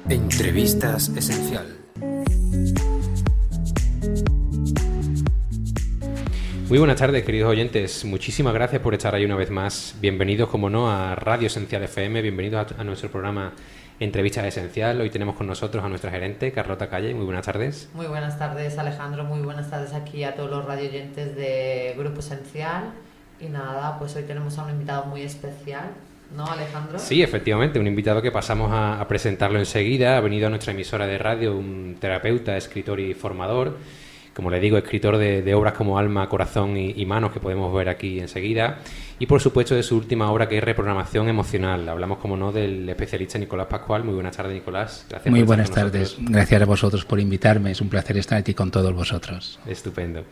Entrevistas Esencial. Muy buenas tardes, queridos oyentes. Muchísimas gracias por estar ahí una vez más. Bienvenidos, como no, a Radio Esencial FM. Bienvenidos a nuestro programa Entrevistas Esencial. Hoy tenemos con nosotros a nuestra gerente, Carlota Calle. Muy buenas tardes. Muy buenas tardes, Alejandro. Muy buenas tardes aquí a todos los radioyentes de Grupo Esencial. Y nada, pues hoy tenemos a un invitado muy especial, ¿no, Alejandro? Sí, efectivamente, un invitado que pasamos a presentarlo enseguida. Ha venido a nuestra emisora de radio un terapeuta, escritor y formador. Como le digo, escritor de obras como Alma, Corazón y Manos, que podemos ver aquí enseguida. Y por supuesto de su última obra, que es Reprogramación Emocional. Hablamos, como no, del especialista Nicolás Pascual. Muy buenas tardes, Nicolás. Gracias. Muy buenas tardes. Gracias a vosotros por invitarme. Es un placer estar aquí con todos vosotros. Estupendo.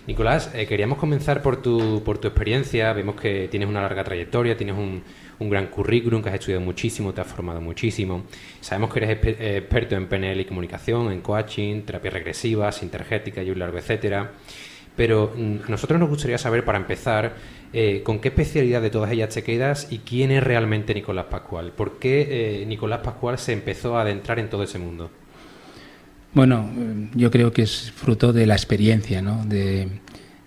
Nicolás, queríamos comenzar por tu experiencia. Vemos que tienes una larga trayectoria, tienes un gran currículum, que has estudiado muchísimo, te has formado muchísimo. Sabemos que eres experto en PNL y comunicación, en coaching, terapia regresiva, sintergética y un largo etcétera. Pero a nosotros nos gustaría saber, para empezar, con qué especialidad de todas ellas te quedas y quién es realmente Nicolás Pascual. ¿Por qué Nicolás Pascual se empezó a adentrar en todo ese mundo? Bueno, yo creo que es fruto de la experiencia, ¿no?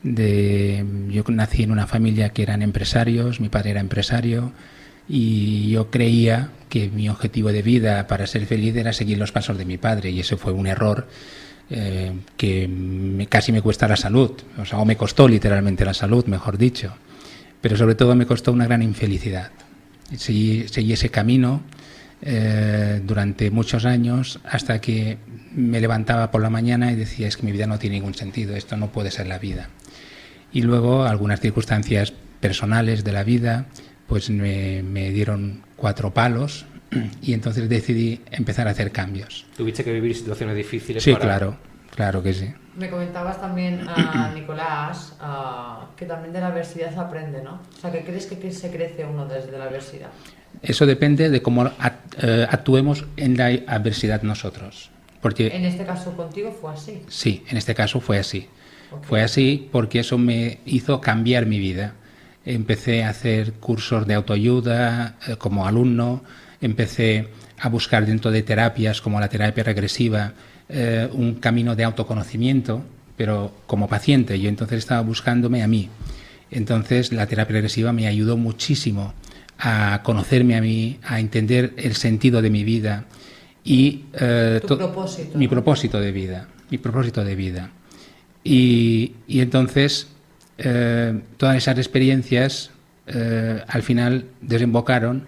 Yo nací en una familia que eran empresarios, mi padre era empresario y yo creía que mi objetivo de vida para ser feliz era seguir los pasos de mi padre, y eso fue un error que casi me cuesta la salud, o me costó literalmente la salud, mejor dicho, pero sobre todo me costó una gran infelicidad. Seguí ese camino durante muchos años, hasta que me levantaba por la mañana y decía: es que mi vida no tiene ningún sentido, esto no puede ser la vida. Y luego algunas circunstancias personales de la vida pues me dieron 4 palos y entonces decidí empezar a hacer cambios. ¿Tuviste que vivir situaciones difíciles? Sí, claro que sí. Me comentabas también, Nicolás, que también de la adversidad se aprende, ¿no? O sea, que crees que se crece uno desde la adversidad. Eso depende de cómo actuemos en la adversidad nosotros. Porque en este caso contigo fue así. Sí, en este caso fue así. Okay. Fue así porque eso me hizo cambiar mi vida. Empecé a hacer cursos de autoayuda como alumno, empecé a buscar dentro de terapias como la terapia regresiva un camino de autoconocimiento, pero como paciente. Yo entonces estaba buscándome a mí. Entonces la terapia regresiva me ayudó muchísimo a conocerme a mí, a entender el sentido de mi vida y mi propósito de vida. Y entonces todas esas experiencias al final desembocaron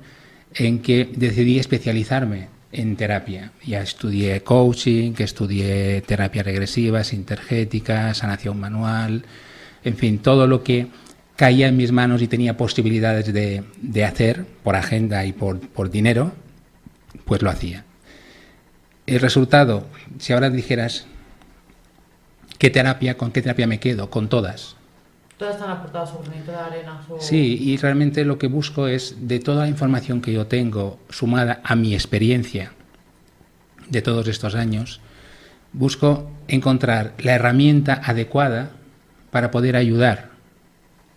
en que decidí especializarme en terapia. Ya estudié coaching, que estudié terapia regresiva, sintergética, sanación manual, en fin, todo lo que caía en mis manos y tenía posibilidades de hacer por agenda y por dinero, pues lo hacía. El resultado, si ahora dijeras ¿con qué terapia me quedo? Con todas. Todas están aportadas su granito de arena. Sí, y realmente lo que busco es, de toda la información que yo tengo, sumada a mi experiencia de todos estos años, busco encontrar la herramienta adecuada para poder ayudar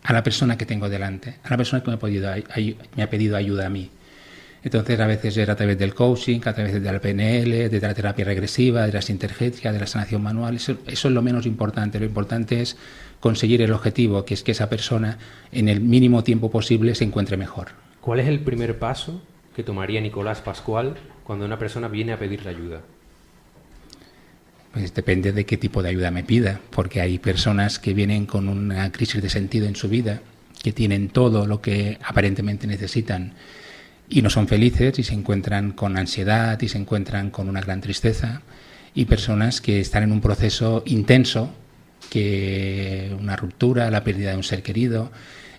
a la persona que tengo delante, a la persona que me ha pedido ayuda a mí. Entonces, a veces era a través del coaching, a través de la PNL, de la terapia regresiva, de la sintergética, de la sanación manual. Eso es lo menos importante. Lo importante es conseguir el objetivo, que es que esa persona en el mínimo tiempo posible se encuentre mejor. ¿Cuál es el primer paso que tomaría Nicolás Pascual cuando una persona viene a pedirle ayuda? Pues depende de qué tipo de ayuda me pida, porque hay personas que vienen con una crisis de sentido en su vida, que tienen todo lo que aparentemente necesitan y no son felices y se encuentran con ansiedad y se encuentran con una gran tristeza, y personas que están en un proceso intenso, que una ruptura, la pérdida de un ser querido.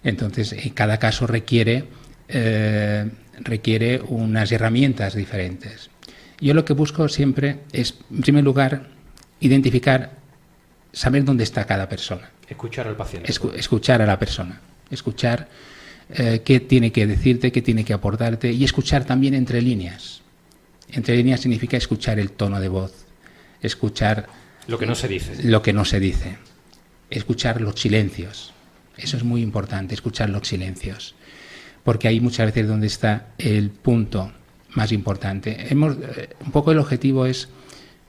Entonces, cada caso requiere unas herramientas diferentes. Yo lo que busco siempre es, en primer lugar, identificar, saber dónde está cada persona. Escuchar al paciente. Escuchar a la persona. Escuchar qué tiene que decirte, qué tiene que aportarte, y escuchar también entre líneas. Entre líneas significa escuchar el tono de voz, escuchar lo que no se dice. Lo que no se dice. Escuchar los silencios. Eso es muy importante, escuchar los silencios. porque ahí muchas veces donde está el punto más importante. Un poco el objetivo es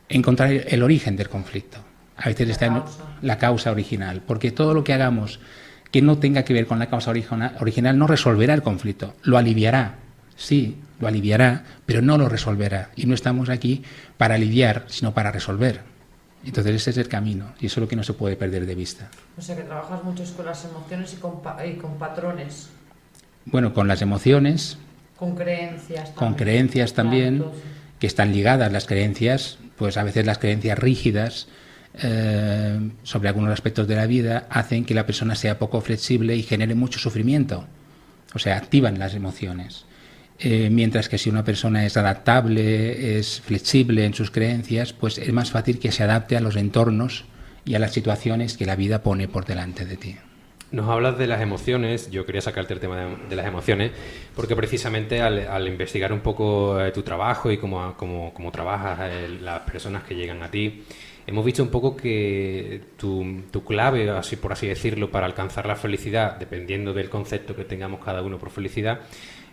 encontrar el origen del conflicto. A veces está en la causa original, porque todo lo que hagamos que no tenga que ver con la causa original no resolverá el conflicto, lo aliviará, sí, lo aliviará, pero no lo resolverá. Y no estamos aquí para aliviar, sino para resolver. Entonces ese es el camino, y eso es lo que no se puede perder de vista. O sea, que trabajas mucho con las emociones y con patrones. Bueno, con las emociones, con creencias también. Con creencias también, Claro, que están ligadas las creencias, pues a veces las creencias rígidas sobre algunos aspectos de la vida hacen que la persona sea poco flexible y genere mucho sufrimiento. O sea, activan las emociones. Mientras que si una persona es adaptable, es flexible en sus creencias, pues es más fácil que se adapte a los entornos y a las situaciones que la vida pone por delante de ti. Nos hablas de las emociones. Yo quería sacarte el tema de las emociones porque precisamente al investigar un poco tu trabajo y cómo trabajas, las personas que llegan a ti, hemos visto un poco que tu clave, así por así decirlo, para alcanzar la felicidad, dependiendo del concepto que tengamos cada uno por felicidad,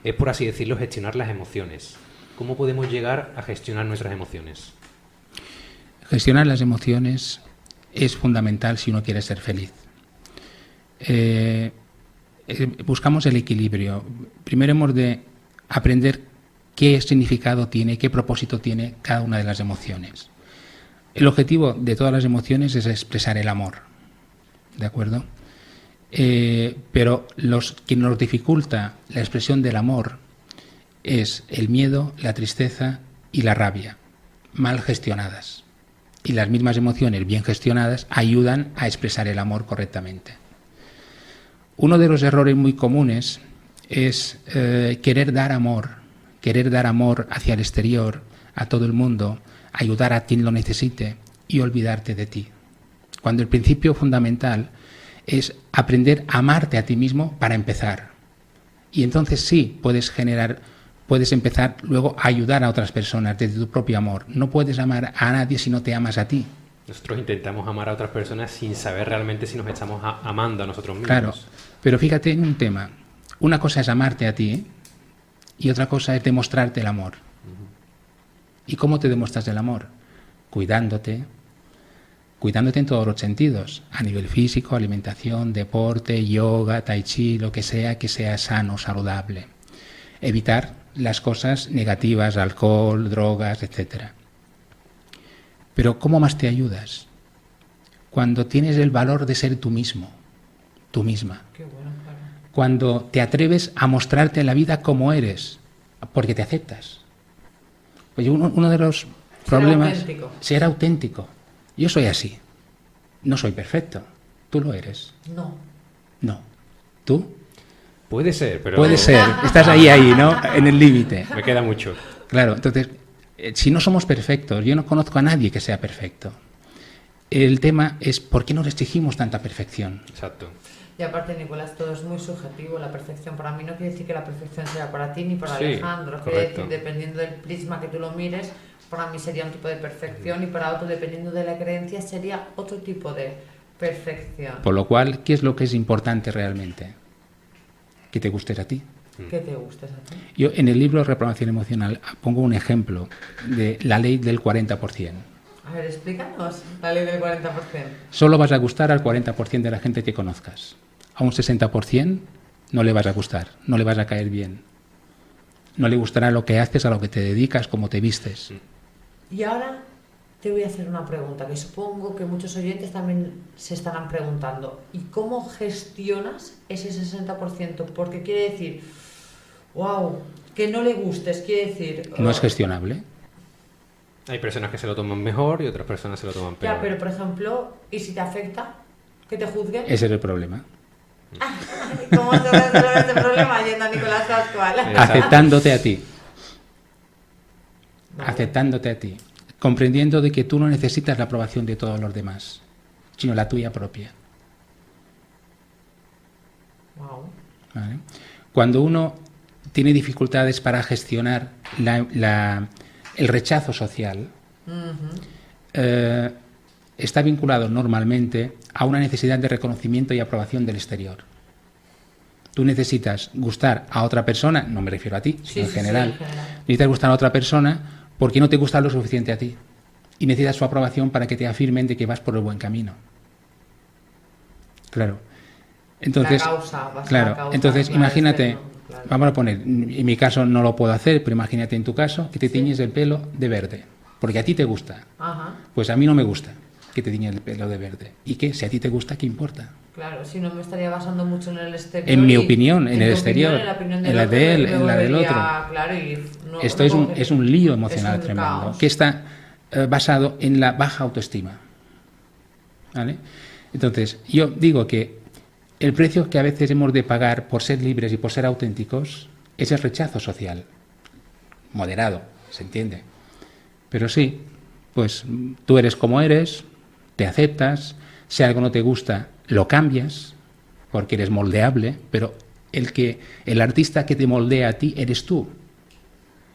es, por así decirlo, gestionar las emociones. ¿Cómo podemos llegar a gestionar nuestras emociones? Gestionar las emociones es fundamental si uno quiere ser feliz. Buscamos el equilibrio. Primero hemos de aprender qué significado tiene, qué propósito tiene cada una de las emociones. El objetivo de todas las emociones es expresar el amor, ¿de acuerdo? Pero quien nos dificulta la expresión del amor es el miedo, la tristeza y la rabia, mal gestionadas. Y las mismas emociones bien gestionadas ayudan a expresar el amor correctamente. Uno de los errores muy comunes es querer dar amor hacia el exterior, a todo el mundo, ayudar a quien lo necesite y olvidarte de ti. Cuando el principio fundamental es aprender a amarte a ti mismo para empezar. Y entonces sí puedes empezar luego a ayudar a otras personas desde tu propio amor. No puedes amar a nadie si no te amas a ti. Nosotros intentamos amar a otras personas sin saber realmente si nos estamos amando a nosotros mismos. Claro, pero fíjate en un tema. Una cosa es amarte a ti y otra cosa es demostrarte el amor. ¿Y cómo te demuestras el amor? Cuidándote en todos los sentidos, a nivel físico, alimentación, deporte, yoga, tai chi, lo que sea sano, saludable. Evitar las cosas negativas, alcohol, drogas, etc. Pero ¿cómo más te ayudas? Cuando tienes el valor de ser tú mismo, tú misma. Qué bueno, claro. Cuando te atreves a mostrarte en la vida como eres, porque te aceptas. Oye, uno de los problemas... Ser auténtico. Yo soy así. No soy perfecto. ¿Tú lo eres? No. ¿Tú? Puede ser, pero... Puede ser. Estás ahí, ¿no? En el límite. Me queda mucho. Claro, entonces, si no somos perfectos, yo no conozco a nadie que sea perfecto. El tema es ¿por qué nos exigimos tanta perfección? Exacto. Y aparte, Nicolás, todo es muy subjetivo. La perfección para mí no quiere decir que la perfección sea para ti ni para Alejandro. Quiere decir, dependiendo del prisma que tú lo mires, para mí sería un tipo de perfección y para otro, dependiendo de la creencia, sería otro tipo de perfección. Por lo cual, ¿qué es lo que es importante realmente? Que te gustes a ti. Que te gustes a ti. Yo en el libro Reprogramación Emocional pongo un ejemplo de la ley del 40%. A ver, explícanos la ley del 40%. Solo vas a gustar al 40% de la gente que conozcas. A un 60% no le vas a gustar, no le vas a caer bien. No le gustará lo que haces, a lo que te dedicas, cómo te vistes. Y ahora te voy a hacer una pregunta que supongo que muchos oyentes también se estarán preguntando. ¿Y cómo gestionas ese 60%? Porque quiere decir, wow, que no le gustes, quiere decir... No es gestionable. Hay personas que se lo toman mejor y otras personas se lo toman peor. Ya, pero por ejemplo, ¿y si te afecta? ¿Que te juzguen? Ese es el problema. ¿Cómo se resuelve este problema yendo a Nicolás Pascual? Aceptándote a ti. Vale. Aceptándote a ti. Comprendiendo de que tú no necesitas la aprobación de todos los demás, sino la tuya propia. Wow. ¿Vale? Cuando uno tiene dificultades para gestionar el rechazo social, está vinculado normalmente a una necesidad de reconocimiento y aprobación del exterior. Tú necesitas gustar a otra persona, no me refiero a ti, sino en general. Sí, en general. Necesitas gustar a otra persona porque no te gusta lo suficiente a ti. Y necesitas su aprobación para que te afirmen de que vas por el buen camino. Claro. Entonces, entonces imagínate, vamos a poner, en mi caso no lo puedo hacer, pero imagínate en tu caso que te tiñes el pelo de verde, porque a ti te gusta. Ajá. Pues a mí no me gusta que te tiñes el pelo de verde. ¿Y qué? Si a ti te gusta, ¿qué importa? Claro, si no me estaría basando mucho en el exterior. En mi opinión, en el exterior, en la de él, en la del otro. Claro, esto es un lío emocional tremendo, caos. Que está basado en la baja autoestima. ¿Vale? Entonces, yo digo que el precio que a veces hemos de pagar por ser libres y por ser auténticos es el rechazo social. Moderado, se entiende. Pero sí, pues tú eres como eres, te aceptas, si algo no te gusta, lo cambias, porque eres moldeable, pero el artista que te moldea a ti eres tú.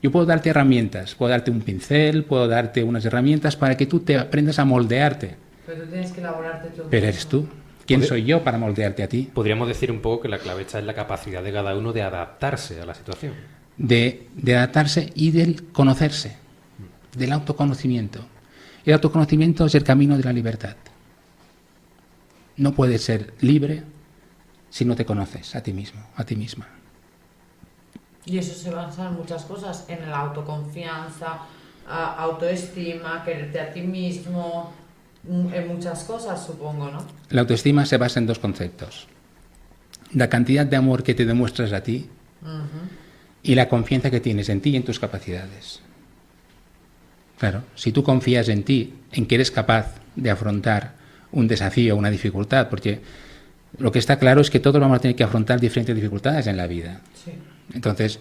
Yo puedo darte herramientas, puedo darte un pincel, puedo darte unas herramientas para que tú te aprendas a moldearte. Pero tú tienes que elaborarte tú. Pero eres tú. ¿Quién soy yo para moldearte a ti? Podríamos decir un poco que la clave está en la capacidad de cada uno de adaptarse a la situación. De adaptarse y del conocerse, del autoconocimiento. El autoconocimiento es el camino de la libertad. No puedes ser libre si no te conoces a ti mismo, a ti misma. Y eso se basa en muchas cosas, en la autoconfianza, autoestima, quererte a ti mismo, en muchas cosas, supongo, ¿no? La autoestima se basa en dos conceptos. La cantidad de amor que te demuestras a ti y la confianza que tienes en ti y en tus capacidades. Claro, si tú confías en ti, en que eres capaz de afrontar un desafío, una dificultad, porque lo que está claro es que todos vamos a tener que afrontar diferentes dificultades en la vida. Sí. Entonces,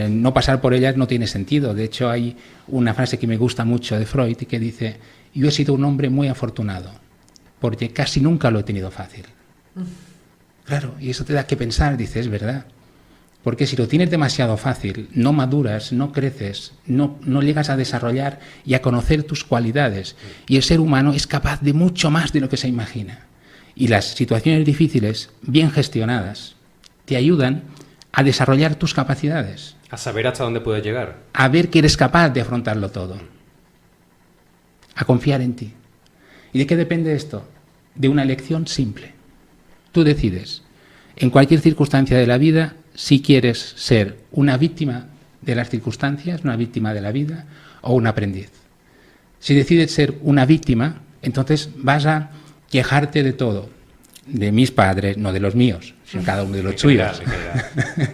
no pasar por ellas no tiene sentido. De hecho, hay una frase que me gusta mucho de Freud que dice: yo he sido un hombre muy afortunado, porque casi nunca lo he tenido fácil. Claro, y eso te da que pensar, dices, es verdad. Porque si lo tienes demasiado fácil, no maduras, no creces, no llegas a desarrollar y a conocer tus cualidades. Y el ser humano es capaz de mucho más de lo que se imagina. Y las situaciones difíciles, bien gestionadas, te ayudan a desarrollar tus capacidades. A saber hasta dónde puedes llegar. A ver que eres capaz de afrontarlo todo. A confiar en ti. ¿Y de qué depende esto? De una elección simple. Tú decides, en cualquier circunstancia de la vida, si quieres ser una víctima de las circunstancias, una víctima de la vida, o un aprendiz. Si decides ser una víctima, entonces vas a quejarte de todo. De mis padres, no de los míos, sino cada uno de los tuyos.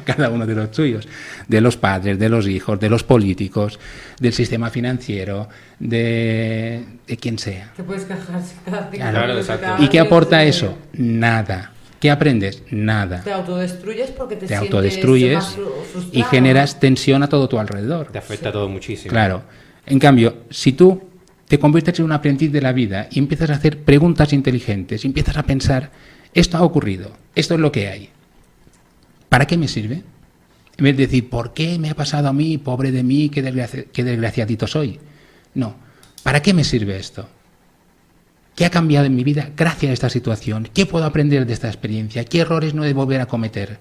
Cada uno de los tuyos. De los padres, de los hijos, de los políticos, del sistema financiero, de quien sea. Te puedes quejar cada día. Claro, ¿Y qué aporta eso? Nada. ¿Qué aprendes? Nada. Te autodestruyes porque te autodestruyes más frustrado, y generas tensión a todo tu alrededor. Te afecta todo muchísimo. Claro. En cambio, si tú te conviertes en un aprendiz de la vida y empiezas a hacer preguntas inteligentes, y empiezas a pensar, esto ha ocurrido, esto es lo que hay, ¿para qué me sirve? En vez de decir, ¿por qué me ha pasado a mí, pobre de mí, qué desgraciadito soy? No, ¿para qué me sirve esto? ¿Qué ha cambiado en mi vida gracias a esta situación? ¿Qué puedo aprender de esta experiencia? ¿Qué errores no he de volver a cometer?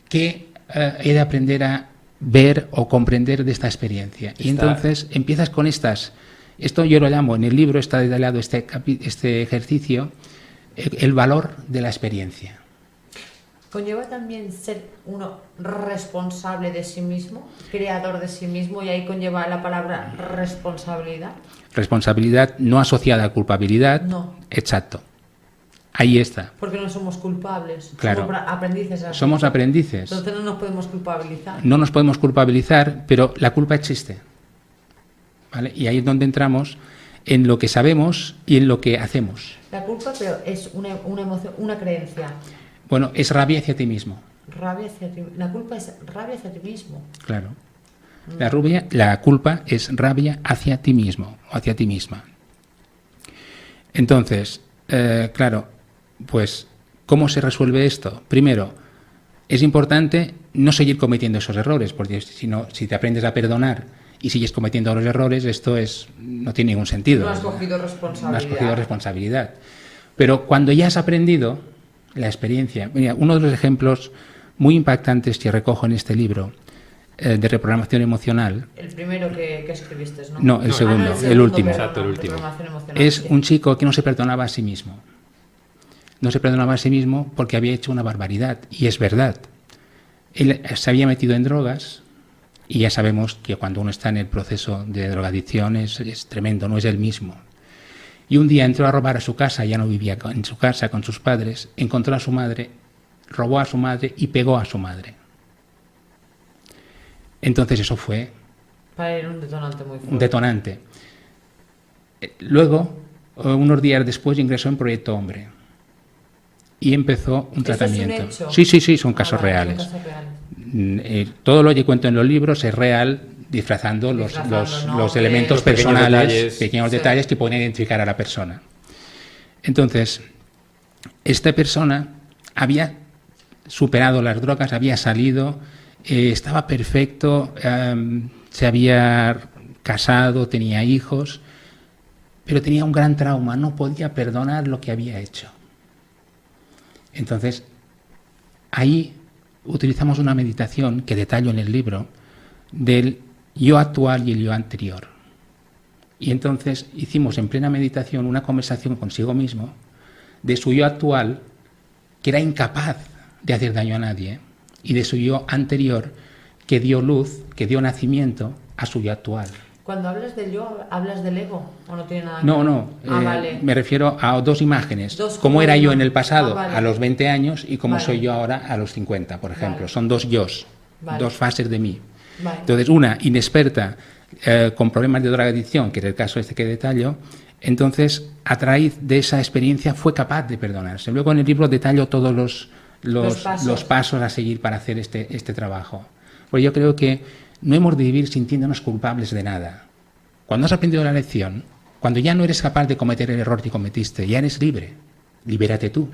¿Qué he de aprender a ver o comprender de esta experiencia? Y entonces empiezas con estas. Esto yo lo llamo, en el libro está detallado este ejercicio, el valor de la experiencia. ¿Conlleva también ser uno responsable de sí mismo, creador de sí mismo, y ahí conlleva la palabra responsabilidad? Responsabilidad no asociada a culpabilidad. No. Exacto. Ahí está. Porque no somos culpables. Claro. Somos aprendices. Somos aprendices. Entonces no nos podemos culpabilizar. No nos podemos culpabilizar, pero la culpa existe. ¿Vale? Y ahí es donde entramos en lo que sabemos y en lo que hacemos. La culpa, pero es una emoción, una creencia. Bueno, es rabia hacia ti mismo. Rabia hacia ti. La culpa es rabia hacia ti mismo. Claro. La culpa es rabia hacia ti mismo o hacia ti misma. Entonces, claro, pues, ¿cómo se resuelve esto? Primero, es importante no seguir cometiendo esos errores, porque si te aprendes a perdonar y sigues cometiendo los errores, esto no tiene ningún sentido. No has cogido responsabilidad. No has cogido responsabilidad. Pero cuando ya has aprendido la experiencia, mira, uno de los ejemplos muy impactantes que recojo en este libro de reprogramación emocional. El primero que escribiste, ¿no? No, el segundo, el último. Exacto, el último. Es un chico que no se perdonaba a sí mismo. No se perdonaba a sí mismo porque había hecho una barbaridad, y es verdad. Él se había metido en drogas, y ya sabemos que cuando uno está en el proceso de drogadicción es tremendo, no es el mismo. Y un día entró a robar a su casa, ya no vivía en su casa con sus padres, encontró a su madre, robó a su madre y pegó a su madre. Entonces eso fue para él un detonante muy fuerte. Un detonante. Luego, unos días después, ingresó en Proyecto Hombre y empezó un tratamiento. ¿Es un hecho? Sí, son casos reales. Son casos reales. Todo lo que cuento en los libros es real, disfrazando los elementos personales, pequeños detalles que pueden identificar a la persona. Entonces, esta persona había superado las drogas, había salido, estaba perfecto, se había casado, tenía hijos, pero tenía un gran trauma, no podía perdonar lo que había hecho. Entonces, ahí utilizamos una meditación que detallo en el libro del yo actual y el yo anterior. Y entonces hicimos en plena meditación una conversación consigo mismo de su yo actual, que era incapaz de hacer daño a nadie, y de su yo anterior, que dio luz, que dio nacimiento a su yo actual. Cuando hablas del yo, ¿hablas del ego? ¿O no tiene nada que No, ver? no. Vale. Me refiero a dos imágenes. Cómo era yo en el pasado a los 20 años y cómo soy yo ahora a los 50, por ejemplo. Vale. Son dos yos, dos fases de mí. Vale. Entonces, una inexperta con problemas de drogadicción, que es el caso este que detallo, entonces, a raíz de esa experiencia fue capaz de perdonarse. Luego en el libro detallo todos los pasos a seguir para hacer este trabajo. Porque yo creo que no hemos de vivir sintiéndonos culpables de nada. Cuando has aprendido la lección, cuando ya no eres capaz de cometer el error que cometiste, ya eres libre. Libérate tú.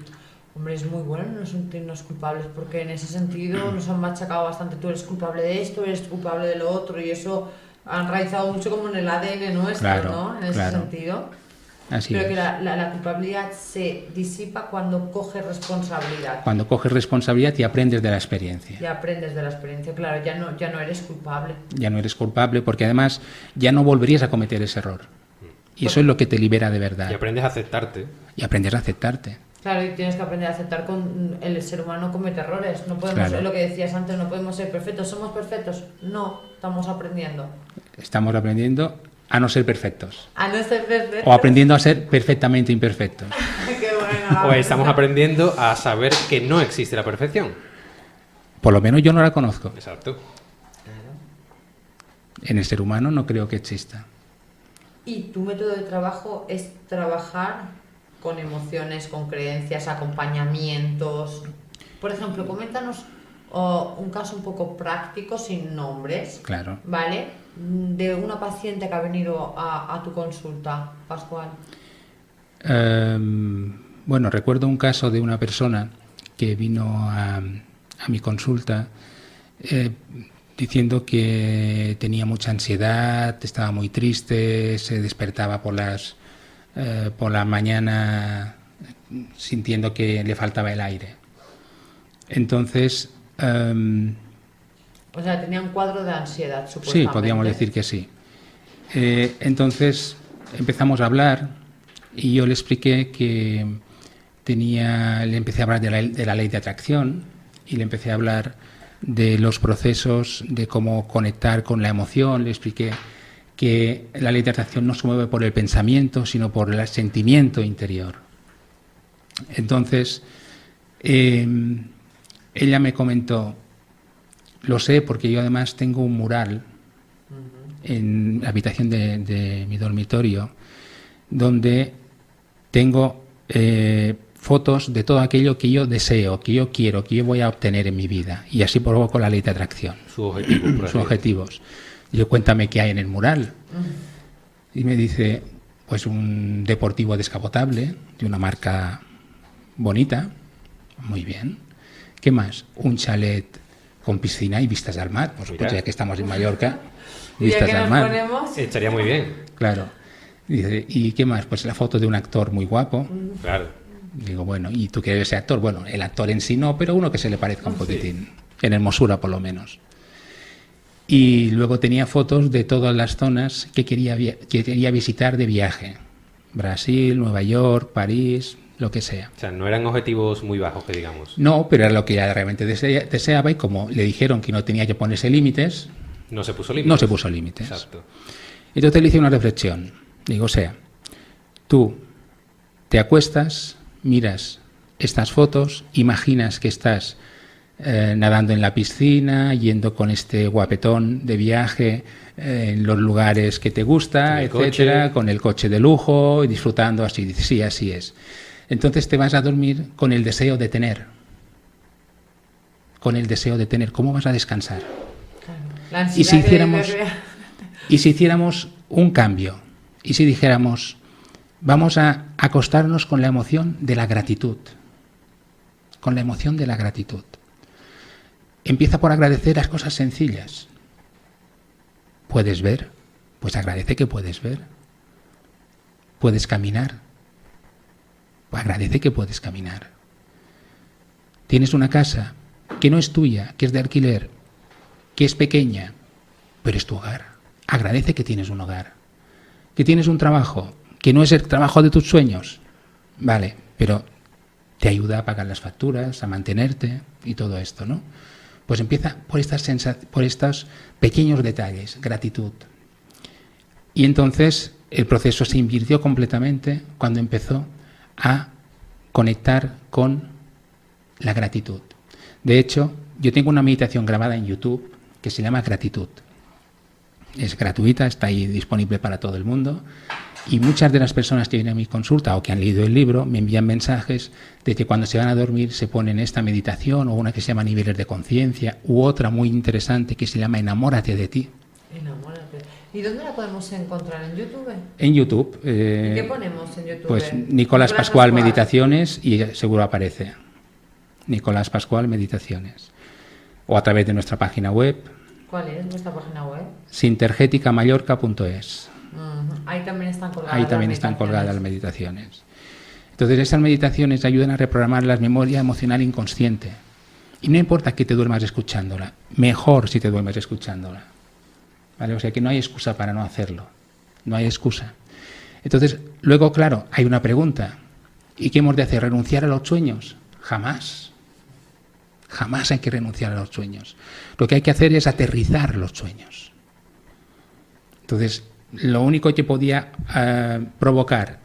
Hombre, es muy bueno no sentirnos culpables, porque en ese sentido nos han machacado bastante. Tú eres culpable de esto, eres culpable de lo otro, y eso ha enraizado mucho como en el ADN nuestro, claro, ¿no? En ese sentido. Así Pero es. que la culpabilidad se disipa cuando coges responsabilidad. Cuando coges responsabilidad y aprendes de la experiencia. Y aprendes de la experiencia, claro, ya no eres culpable. Ya no eres culpable, porque además ya no volverías a cometer ese error. Y eso es lo que te libera de verdad. Y aprendes a aceptarte. Y aprendes a aceptarte. Claro, y tienes que aprender a aceptar con el ser humano comete errores. No podemos Claro. ser lo que decías antes, no podemos ser perfectos. ¿Somos perfectos? No, estamos aprendiendo. Estamos aprendiendo a no ser perfectos. A no ser perfectos. O aprendiendo a ser perfectamente imperfectos. Qué bueno. O estamos aprendiendo a saber que no existe la perfección. Por lo menos yo no la conozco. Exacto. En el ser humano no creo que exista. Y tu método de trabajo es trabajar con emociones, con creencias, acompañamientos. Por ejemplo, coméntanos un caso un poco práctico, sin nombres. Claro. ¿Vale? De una paciente que ha venido a tu consulta, Pascual. Bueno, recuerdo un caso de una persona que vino a mi consulta diciendo que tenía mucha ansiedad, estaba muy triste, se despertaba por la mañana sintiendo que le faltaba el aire. Entonces... o sea, tenía un cuadro de ansiedad, supuestamente. Sí, podríamos decir que sí. Entonces empezamos a hablar y yo le expliqué que le empecé a hablar de la ley de atracción y le empecé a hablar de los procesos, de cómo conectar con la emoción. Le expliqué que la ley de atracción no se mueve por el pensamiento, sino por el sentimiento interior. Entonces, ella me comentó: lo sé porque yo además tengo un mural en la habitación de mi dormitorio donde tengo fotos de todo aquello que yo deseo, que yo quiero, que yo voy a obtener en mi vida. Y así provoco la ley de atracción. Sus objetivos. Sus objetivos. Y yo, cuéntame qué hay en el mural. Y me dice, pues un deportivo descapotable de una marca bonita. Muy bien. ¿Qué más? Un chalet con piscina y vistas al mar. Por supuesto, ya que estamos en Mallorca, vistas al mar. Estaría muy bien. Claro. Dice, ¿y qué más? Pues la foto de un actor muy guapo. Claro. Digo, bueno, ¿y tú quieres ser actor? Bueno, el actor en sí no, pero uno que se le parezca un poquitín, en hermosura por lo menos. Y luego tenía fotos de todas las zonas que quería visitar de viaje. Brasil, Nueva York, París, lo que sea. O sea, no eran objetivos muy bajos, que digamos. No, pero era lo que ella realmente deseaba, y como le dijeron que no tenía que ponerse límites, no se puso límites. No se puso límites. Exacto. Entonces le hice una reflexión. Digo, o sea, tú te acuestas, miras estas fotos, imaginas que estás nadando en la piscina, yendo con este guapetón de viaje en los lugares que te gusta, etcétera, con el coche de lujo, y disfrutando así. Dices, sí, así es. Entonces te vas a dormir con el deseo de tener. Con el deseo de tener. ¿Cómo vas a descansar? Claro. Y si hiciéramos un cambio, y si dijéramos, vamos a acostarnos con la emoción de la gratitud. Con la emoción de la gratitud. Empieza por agradecer las cosas sencillas. ¿Puedes ver? Pues agradece que puedes ver. ¿Puedes caminar? Pues agradece que puedes caminar. Tienes una casa que no es tuya, que es de alquiler, que es pequeña, pero es tu hogar. Agradece que tienes un hogar. Que tienes un trabajo, que no es el trabajo de tus sueños. Vale, pero te ayuda a pagar las facturas, a mantenerte y todo esto, ¿no? Pues empieza por estos pequeños detalles, gratitud. Y entonces el proceso se invirtió completamente cuando empezó a conectar con la gratitud. De hecho, yo tengo una meditación grabada en YouTube que se llama Gratitud. Es gratuita, está ahí disponible para todo el mundo. Y muchas de las personas que vienen a mi consulta o que han leído el libro me envían mensajes de que cuando se van a dormir se ponen esta meditación, o una que se llama Niveles de Conciencia, u otra muy interesante que se llama Enamórate de ti. Enamórate. ¿Y dónde la podemos encontrar? ¿En YouTube? En YouTube. ¿Y qué ponemos en YouTube? Pues Nicolás Pascual Meditaciones, y seguro aparece. Nicolás Pascual Meditaciones. O a través de nuestra página web. ¿Cuál es nuestra página web? Sintergeticamallorca.es. Ahí también están colgadas. Ahí también están colgadas las meditaciones. Entonces esas meditaciones ayudan a reprogramar la memoria emocional inconsciente. Y no importa que te duermas escuchándola, mejor si te duermes escuchándola. ¿Vale? O sea que no hay excusa para no hacerlo. No hay excusa. Entonces, luego, claro, hay una pregunta. ¿Y qué hemos de hacer? ¿Renunciar a los sueños? Jamás. Jamás hay que renunciar a los sueños. Lo que hay que hacer es aterrizar los sueños. Entonces, lo único que podía provocar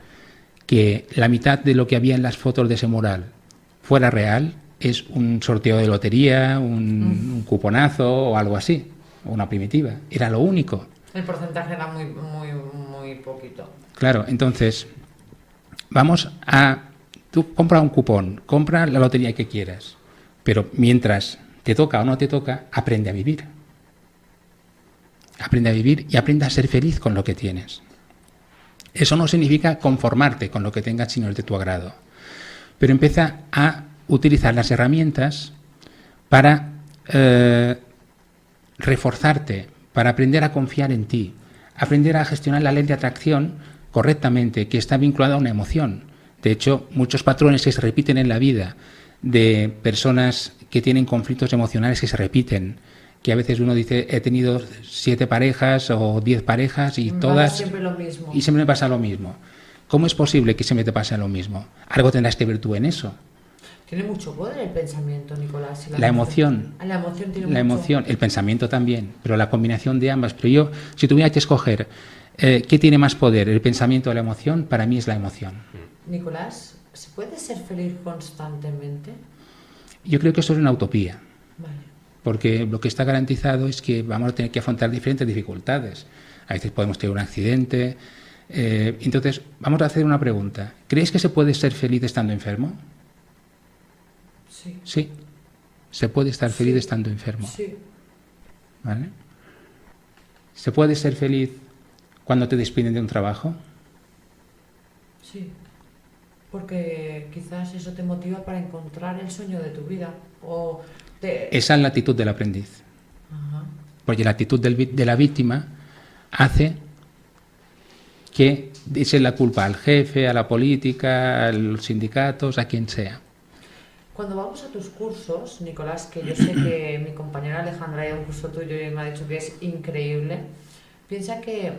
que la mitad de lo que había en las fotos de ese mural fuera real es un sorteo de lotería, un cuponazo o algo así, o una primitiva. Era lo único. El porcentaje era muy poquito. Claro, entonces, tú compra un cupón, compra la lotería que quieras, pero mientras te toca o no te toca, aprende a vivir. Aprende a vivir y aprende a ser feliz con lo que tienes. Eso no significa conformarte con lo que tengas si no es de tu agrado. Pero empieza a utilizar las herramientas para reforzarte, para aprender a confiar en ti, aprender a gestionar la ley de atracción correctamente, que está vinculada a una emoción. De hecho, muchos patrones que se repiten en la vida de personas que tienen conflictos emocionales que se repiten, que a veces uno dice, he tenido 7 parejas o 10 parejas y todas... siempre lo mismo. Y siempre me pasa lo mismo. ¿Cómo es posible que siempre te pase lo mismo? Algo tendrás que ver tú en eso. Tiene mucho poder el pensamiento, Nicolás. La emoción. La emoción tiene la mucho. emoción, el pensamiento también, pero la combinación de ambas. Pero yo, si tuviera que escoger qué tiene más poder, el pensamiento o la emoción, para mí es la emoción. Nicolás, ¿se puede ser feliz constantemente? Yo creo que eso es una utopía. Vale. Porque lo que está garantizado es que vamos a tener que afrontar diferentes dificultades. A veces podemos tener un accidente. Entonces, vamos a hacer una pregunta. ¿Crees que se puede ser feliz estando enfermo? Sí. Sí. Se puede estar feliz estando enfermo. Sí. ¿Vale? ¿Se puede ser feliz cuando te despiden de un trabajo? Sí. Porque quizás eso te motiva para encontrar el sueño de tu vida. Esa es la actitud del aprendiz. Ajá. Porque la actitud de la víctima hace que echen la culpa al jefe, a la política, a los sindicatos, a quien sea. Cuando vamos a tus cursos, Nicolás, que yo sé que mi compañera Alejandra ha ido a un curso tuyo y me ha dicho que es increíble, piensa que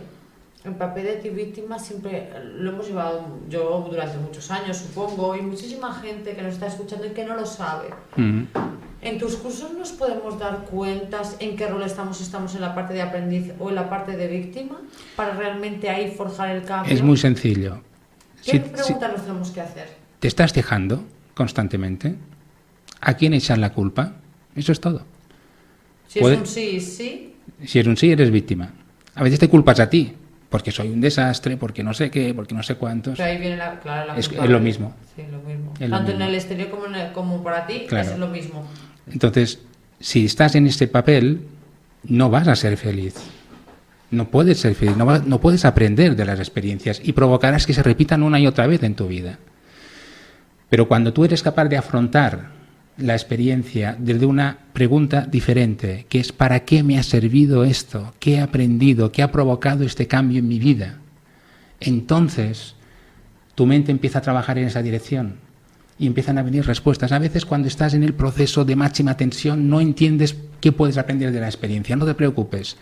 el papel de víctima siempre lo hemos llevado yo durante muchos años, supongo, y muchísima gente que nos está escuchando y que no lo sabe. En tus cursos nos podemos dar cuentas en qué rol estamos en la parte de aprendiz o en la parte de víctima, para realmente ahí forjar el cambio. Es muy sencillo. ¿Qué preguntas nos tenemos que hacer? ¿Te estás quejando constantemente? ¿A quién echar la culpa? Eso es todo. Si es un sí, sí. Si es un sí, eres víctima. A veces te culpas a ti, porque soy un desastre, porque no sé qué, porque no sé cuántos. Pero ahí viene la es lo mismo. Sí, lo mismo. Es tanto lo mismo. en el exterior como para ti, claro. Es lo mismo. Entonces, si estás en este papel, no vas a ser feliz. No puedes ser feliz, no puedes aprender de las experiencias y provocarás que se repitan una y otra vez en tu vida. Pero cuando tú eres capaz de afrontar la experiencia desde una pregunta diferente, que es ¿para qué me ha servido esto? ¿Qué he aprendido? ¿Qué ha provocado este cambio en mi vida? Entonces, tu mente empieza a trabajar en esa dirección y empiezan a venir respuestas. A veces cuando estás en el proceso de máxima tensión no entiendes qué puedes aprender de la experiencia. No te preocupes.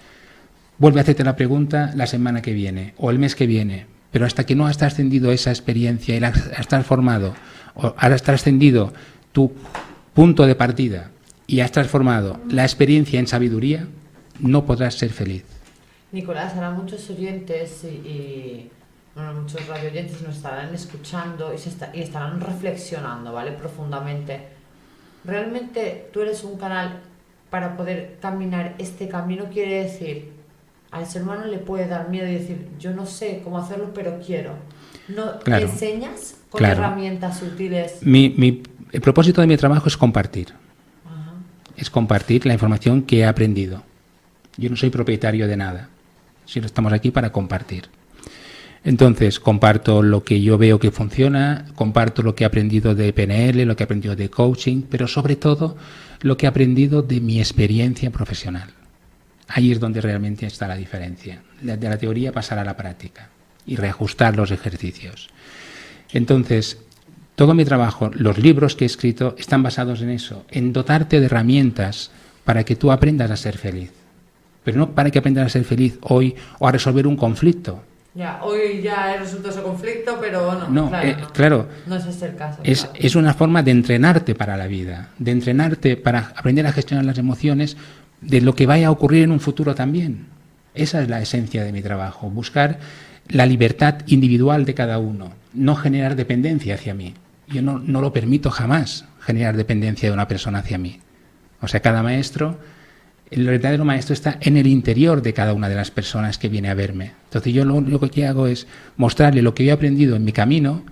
Vuelve a hacerte la pregunta la semana que viene o el mes que viene. Pero hasta que no has trascendido esa experiencia y la has transformado, o has trascendido tu punto de partida y has transformado la experiencia en sabiduría, no podrás ser feliz. Nicolás, ahora muchos oyentes y muchos radio oyentes nos estarán escuchando y estarán reflexionando, ¿vale? Profundamente. Realmente tú eres un canal para poder caminar este camino. Quiere decir, al ser humano le puede dar miedo y decir, yo no sé cómo hacerlo, pero quiero. ¿No claro, te enseñas con herramientas útiles? El propósito de mi trabajo es compartir. Ajá. Es compartir la información que he aprendido. Yo no soy propietario de nada. Sino estamos aquí para compartir. Entonces, comparto lo que yo veo que funciona, comparto lo que he aprendido de PNL, lo que he aprendido de coaching, pero sobre todo lo que he aprendido de mi experiencia profesional. Ahí es donde realmente está la diferencia. De la teoría pasar a la práctica y reajustar los ejercicios. Entonces, todo mi trabajo, los libros que he escrito, están basados en eso, en dotarte de herramientas para que tú aprendas a ser feliz. Pero no para que aprendas a ser feliz hoy o a resolver un conflicto. Ya, hoy ya he resuelto ese conflicto, pero claro, no es este el caso. Es una forma de entrenarte para la vida, de entrenarte para aprender a gestionar las emociones de lo que vaya a ocurrir en un futuro también. Esa es la esencia de mi trabajo, buscar la libertad individual de cada uno, no generar dependencia hacia mí. Yo no lo permito jamás, generar dependencia de una persona hacia mí. O sea, cada maestro, el verdadero maestro está en el interior de cada una de las personas que viene a verme. Entonces yo lo único que hago es mostrarle lo que yo he aprendido en mi camino,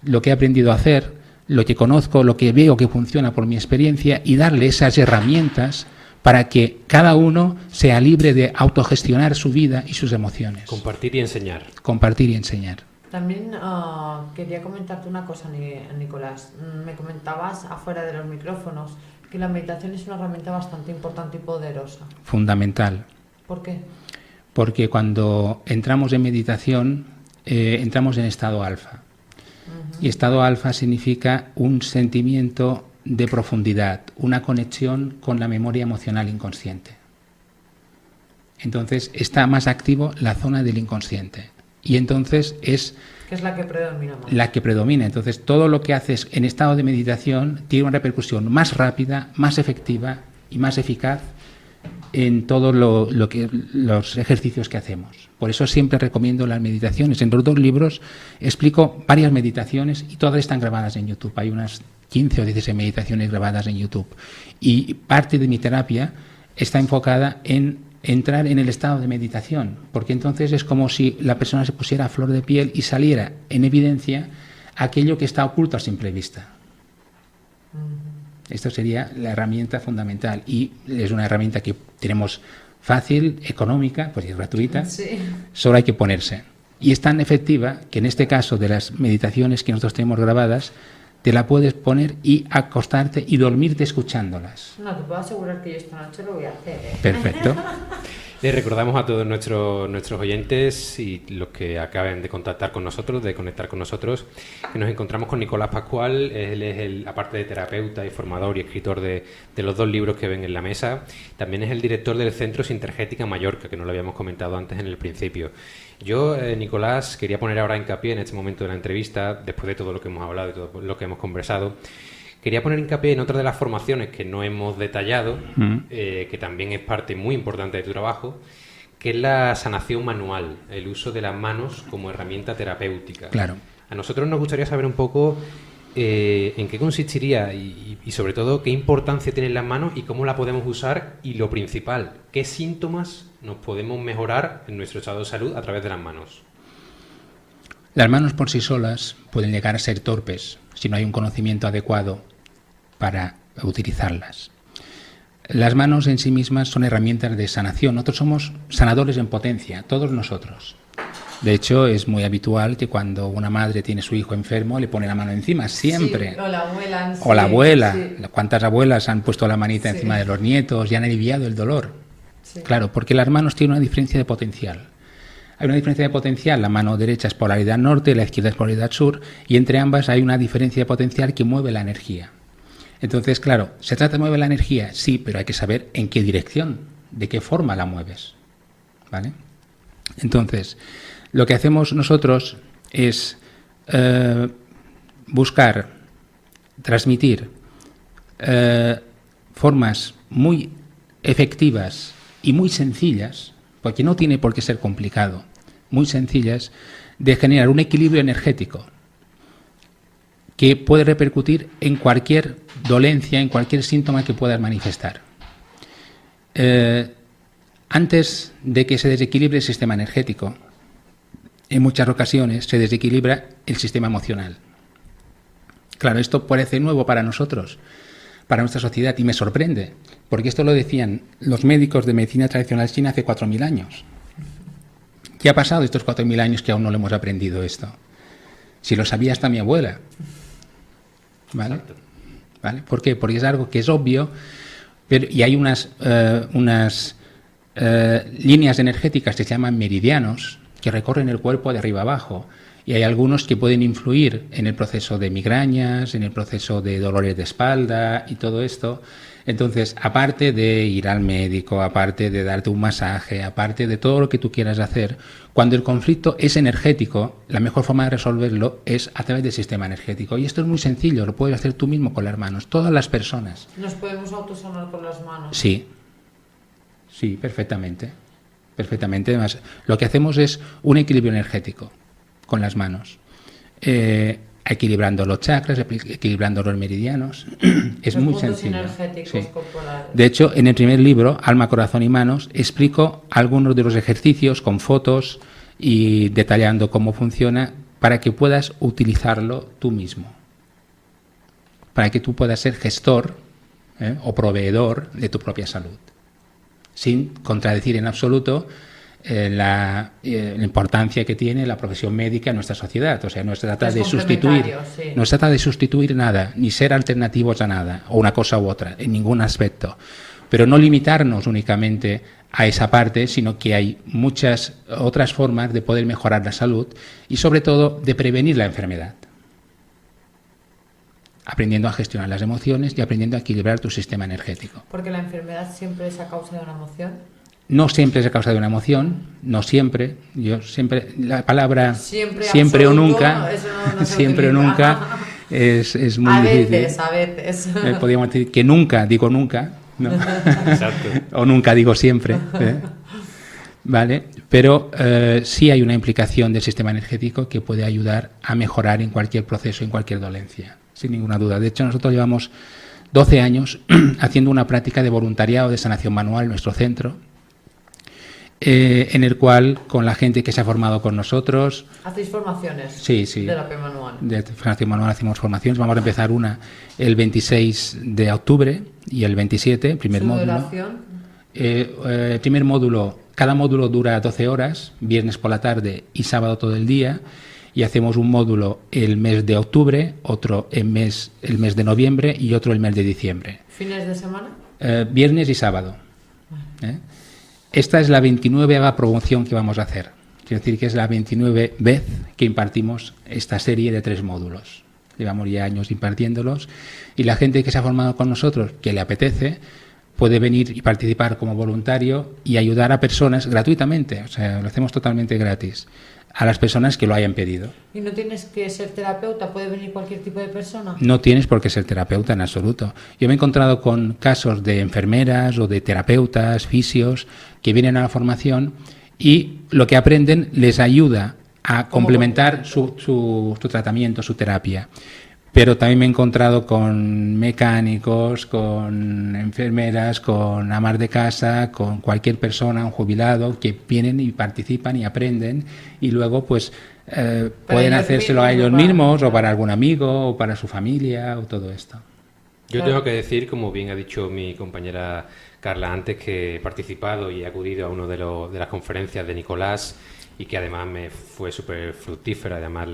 lo que he aprendido a hacer, lo que conozco, lo que veo que funciona por mi experiencia y darle esas herramientas para que cada uno sea libre de autogestionar su vida y sus emociones. Compartir y enseñar. Compartir y enseñar. También quería comentarte una cosa, Nicolás. Me comentabas afuera de los micrófonos que la meditación es una herramienta bastante importante y poderosa. Fundamental. ¿Por qué? Porque cuando entramos en meditación, entramos en estado alfa. Uh-huh. Y estado alfa significa un sentimiento de profundidad, una conexión con la memoria emocional inconsciente. Entonces está más activo la zona del inconsciente. Y entonces es... que es la que predomina más. La que predomina. Entonces todo lo que haces en estado de meditación tiene una repercusión más rápida, más efectiva y más eficaz en todos los ejercicios que hacemos. Por eso siempre recomiendo las meditaciones. En los 2 libros explico varias meditaciones y todas están grabadas en YouTube. Hay unas 15 o 16 meditaciones grabadas en YouTube. Y parte de mi terapia está enfocada en entrar en el estado de meditación, porque entonces es como si la persona se pusiera a flor de piel y saliera en evidencia aquello que está oculto a simple vista. Esto sería la herramienta fundamental y es una herramienta que tenemos fácil, económica, pues es gratuita, sí. Solo hay que ponerse. Y es tan efectiva que en este caso de las meditaciones que nosotros tenemos grabadas, te la puedes poner y acostarte y dormirte escuchándolas. No, te puedo asegurar que yo esta noche lo voy a hacer. Perfecto. Les recordamos a todos nuestros oyentes y los que acaben de contactar con nosotros, de conectar con nosotros, que nos encontramos con Nicolás Pascual. Él es aparte de terapeuta y formador y escritor de los 2 libros que ven en la mesa, también es el director del Centro Sintergética Mallorca, que no lo habíamos comentado antes en el principio. Yo, Nicolás, quería poner ahora hincapié en este momento de la entrevista, después de todo lo que hemos hablado y todo lo que hemos conversado. Quería poner hincapié en otra de las formaciones que no hemos detallado, que también es parte muy importante de tu trabajo, que es la sanación manual, el uso de las manos como herramienta terapéutica. Claro. A nosotros nos gustaría saber un poco en qué consistiría y sobre todo qué importancia tienen las manos y cómo la podemos usar, y lo principal, qué síntomas nos podemos mejorar en nuestro estado de salud a través de las manos. Las manos por sí solas pueden llegar a ser torpes si no hay un conocimiento adecuado para utilizarlas. Las manos en sí mismas son herramientas de sanación. Nosotros somos sanadores en potencia, todos nosotros. De hecho, es muy habitual que cuando una madre tiene a su hijo enfermo le pone la mano encima, siempre. Sí, o la abuela. O la abuela. Sí. ¿Cuántas abuelas han puesto la manita encima de los nietos y han aliviado el dolor? Sí. Claro, porque las manos tienen una diferencia de potencial. Hay una diferencia de potencial, la mano derecha es polaridad norte, la izquierda es polaridad sur, y entre ambas hay una diferencia de potencial que mueve la energía. Entonces, claro, ¿se trata de mover la energía? Sí, pero hay que saber en qué dirección, de qué forma la mueves, ¿vale? Entonces, lo que hacemos nosotros es buscar, transmitir formas muy efectivas y muy sencillas, porque no tiene por qué ser complicado, muy sencillas, de generar un equilibrio energético que puede repercutir en cualquier dolencia, en cualquier síntoma que puedas manifestar. Antes de que se desequilibre el sistema energético, en muchas ocasiones se desequilibra el sistema emocional. Claro, esto parece nuevo para nosotros, para nuestra sociedad, y me sorprende, porque esto lo decían los médicos de medicina tradicional china hace 4.000 años. ¿Qué ha pasado estos 4.000 años que aún no lo hemos aprendido esto? Si lo sabía hasta mi abuela. ¿Vale? ¿Vale? ¿Por qué? Porque es algo que es obvio, pero, y hay unas líneas energéticas que se llaman meridianos, que recorren el cuerpo de arriba abajo, y hay algunos que pueden influir en el proceso de migrañas, en el proceso de dolores de espalda y todo esto. Entonces, aparte de ir al médico, aparte de darte un masaje, aparte de todo lo que tú quieras hacer, cuando el conflicto es energético, la mejor forma de resolverlo es a través del sistema energético. Y esto es muy sencillo, lo puedes hacer tú mismo con las manos, todas las personas. ¿Nos podemos autosanar con las manos? Sí, sí, perfectamente. Perfectamente. Además, lo que hacemos es un equilibrio energético con las manos. Equilibrando los chakras, equilibrando los meridianos. Es muy sencillo. Sí. De hecho, en el primer libro, Alma, Corazón y Manos, explico algunos de los ejercicios con fotos y detallando cómo funciona para que puedas utilizarlo tú mismo. Para que tú puedas ser gestor o proveedor de tu propia salud. Sin contradecir en absoluto la importancia que tiene la profesión médica en nuestra sociedad. O sea, no se trata de sustituir, sí. No se trata de sustituir nada, ni ser alternativos a nada, o una cosa u otra, en ningún aspecto. Pero no limitarnos únicamente a esa parte, sino que hay muchas otras formas de poder mejorar la salud y, sobre todo, de prevenir la enfermedad. Aprendiendo a gestionar las emociones y aprendiendo a equilibrar tu sistema energético. ¿Porque la enfermedad siempre es a causa de una emoción? No siempre es a causa de una emoción, no siempre. Yo siempre, la palabra siempre absoluto, o nunca, no siempre o nunca es muy difícil. A veces. Podríamos decir que nunca, digo nunca, ¿no? Exacto. O nunca digo siempre. ¿Vale? Pero sí hay una implicación del sistema energético que puede ayudar a mejorar en cualquier proceso, en cualquier dolencia, sin ninguna duda. De hecho, nosotros llevamos 12 años haciendo una práctica de voluntariado de sanación manual en nuestro centro. En el cual, con la gente que se ha formado con nosotros... ¿Hacéis formaciones? Sí. De terapia manual. De sanación manual hacemos formaciones. Vamos a empezar una el 26 de octubre y el 27, el primer módulo. ¿Duración? El primer módulo, cada módulo dura 12 horas, viernes por la tarde y sábado todo el día. Y hacemos un módulo el mes de octubre, otro el mes de noviembre y otro el mes de diciembre. ¿Fines de semana? Viernes y sábado. Esta es la 29ª promoción que vamos a hacer. Quiero decir que es la 29 vez que impartimos esta serie de 3 módulos. Llevamos ya años impartiéndolos y la gente que se ha formado con nosotros, que le apetece, puede venir y participar como voluntario y ayudar a personas gratuitamente. O sea, lo hacemos totalmente gratis a las personas que lo hayan pedido. ¿Y no tienes que ser terapeuta? ¿Puede venir cualquier tipo de persona? No tienes por qué ser terapeuta en absoluto. Yo me he encontrado con casos de enfermeras o de terapeutas, fisios, que vienen a la formación y lo que aprenden les ayuda a complementar su tratamiento, su terapia. Pero también me he encontrado con mecánicos, con enfermeras, con amas de casa, con cualquier persona, un jubilado, que vienen y participan y aprenden y luego pues pueden hacérselo a ellos mismos o para algún amigo o para su familia o todo esto. Yo tengo que decir, como bien ha dicho mi compañera Carla antes, que he participado y he acudido a una de las conferencias de Nicolás y que además me fue súper fructífera. Además,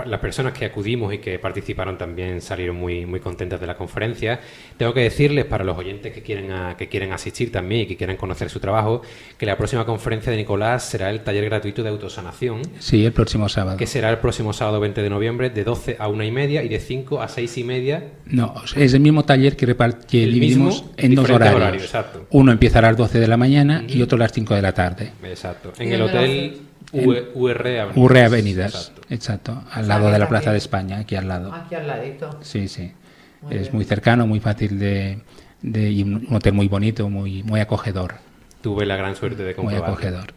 las personas que acudimos y que participaron también salieron muy, muy contentas de la conferencia. Tengo que decirles, para los oyentes que quieren asistir también y que quieran conocer su trabajo, que la próxima conferencia de Nicolás será el taller gratuito de autosanación. Sí, el próximo sábado. Que será el próximo sábado 20 de noviembre de 12 a 1:30 y de 5 a 6:30. No, es el mismo taller que dividimos en 2 horarios. Exacto. Uno empieza a las 12 de la mañana y otro a las 5 de la tarde. Exacto. En el hotel UR Avenidas, exacto, al lado de la Plaza de España, aquí al lado. Aquí al ladito. Sí, sí. Muy cercano, muy fácil y un hotel muy bonito, muy acogedor. Tuve la gran suerte de comprobarlo. Muy acogedor.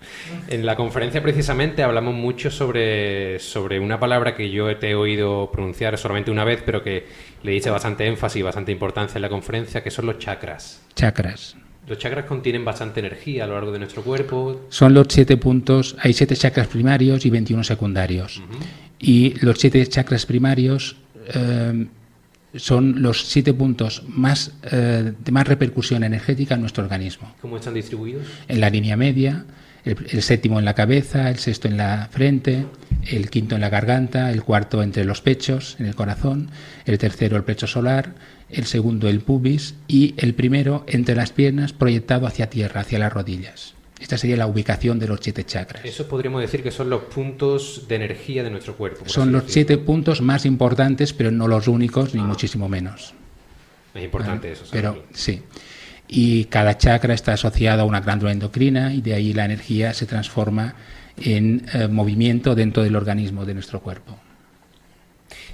En la conferencia precisamente hablamos mucho sobre una palabra que yo te he oído pronunciar solamente una vez, pero que le hice bastante énfasis y bastante importancia en la conferencia, que son los chakras. Chakras. Los chakras contienen bastante energía a lo largo de nuestro cuerpo. Son los 7 puntos, hay 7 chakras primarios y 21 secundarios. Y los 7 chakras primarios son los 7 puntos de más repercusión energética en nuestro organismo. ¿Cómo están distribuidos? En la línea media, el séptimo en la cabeza, el sexto en la frente, el quinto en la garganta, el cuarto entre los pechos, en el corazón, el tercero el pecho solar, el segundo el pubis y el primero entre las piernas proyectado hacia tierra, hacia las rodillas. Esta sería la ubicación de los 7 chakras. Eso podríamos decir que son los puntos de energía de nuestro cuerpo. Son los 7 puntos más importantes, pero no los únicos, ni muchísimo menos. Es importante eso. Pero sí. Y cada chakra está asociado a una glándula endocrina y de ahí la energía se transforma en movimiento dentro del organismo de nuestro cuerpo.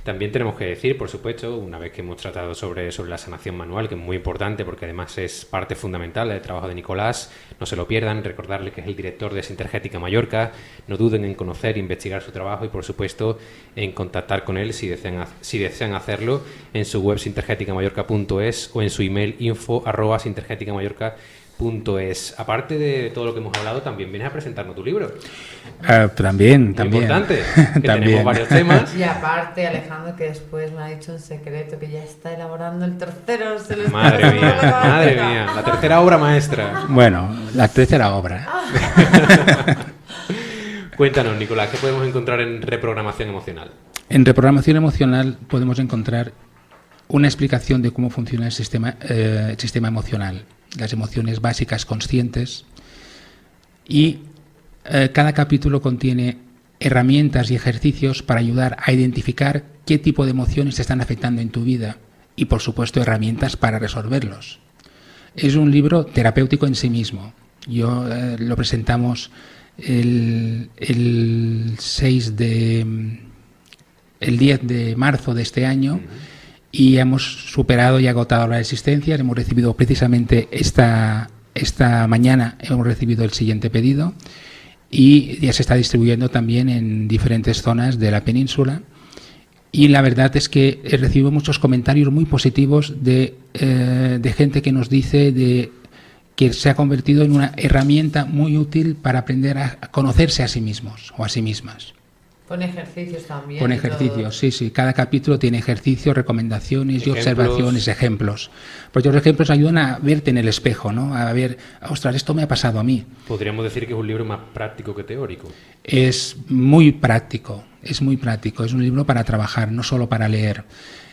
También tenemos que decir, por supuesto, una vez que hemos tratado sobre la sanación manual, que es muy importante porque además es parte fundamental del trabajo de Nicolás, no se lo pierdan, recordarle que es el director de Sintergética Mallorca, no duden en conocer e investigar su trabajo y, por supuesto, en contactar con él si desean hacerlo en su web sintergeticamallorca.es o en su email info@sintergeticamallorca.es. Aparte de todo lo que hemos hablado, también vienes a presentarnos tu libro. También. Importante, que tenemos varios temas. Y aparte, Alejandro, que después me ha dicho un secreto, que ya está elaborando el tercero. Madre mía, la tercera obra maestra. Bueno, la tercera obra. Cuéntanos, Nicolás, ¿qué podemos encontrar en reprogramación emocional? En reprogramación emocional podemos encontrar una explicación de cómo funciona el sistema emocional, las emociones básicas conscientes, y cada capítulo contiene herramientas y ejercicios para ayudar a identificar qué tipo de emociones te están afectando en tu vida y, por supuesto, herramientas para resolverlos. Es un libro terapéutico en sí mismo. Lo presentamos el 10 de marzo de este año. Y hemos superado y agotado las existencias. Hemos recibido precisamente esta mañana, hemos recibido el siguiente pedido y ya se está distribuyendo también en diferentes zonas de la península. Y la verdad es que he recibido muchos comentarios muy positivos de gente que nos dice que se ha convertido en una herramienta muy útil para aprender a conocerse a sí mismos o a sí mismas. Pone ejercicios también. Pone ejercicios, sí. Cada capítulo tiene ejercicios, recomendaciones y observaciones, ejemplos. Porque los ejemplos ayudan a verte en el espejo, ¿no? A ver, ostras, esto me ha pasado a mí. Podríamos decir que es un libro más práctico que teórico. Es muy práctico, es un libro para trabajar, no solo para leer.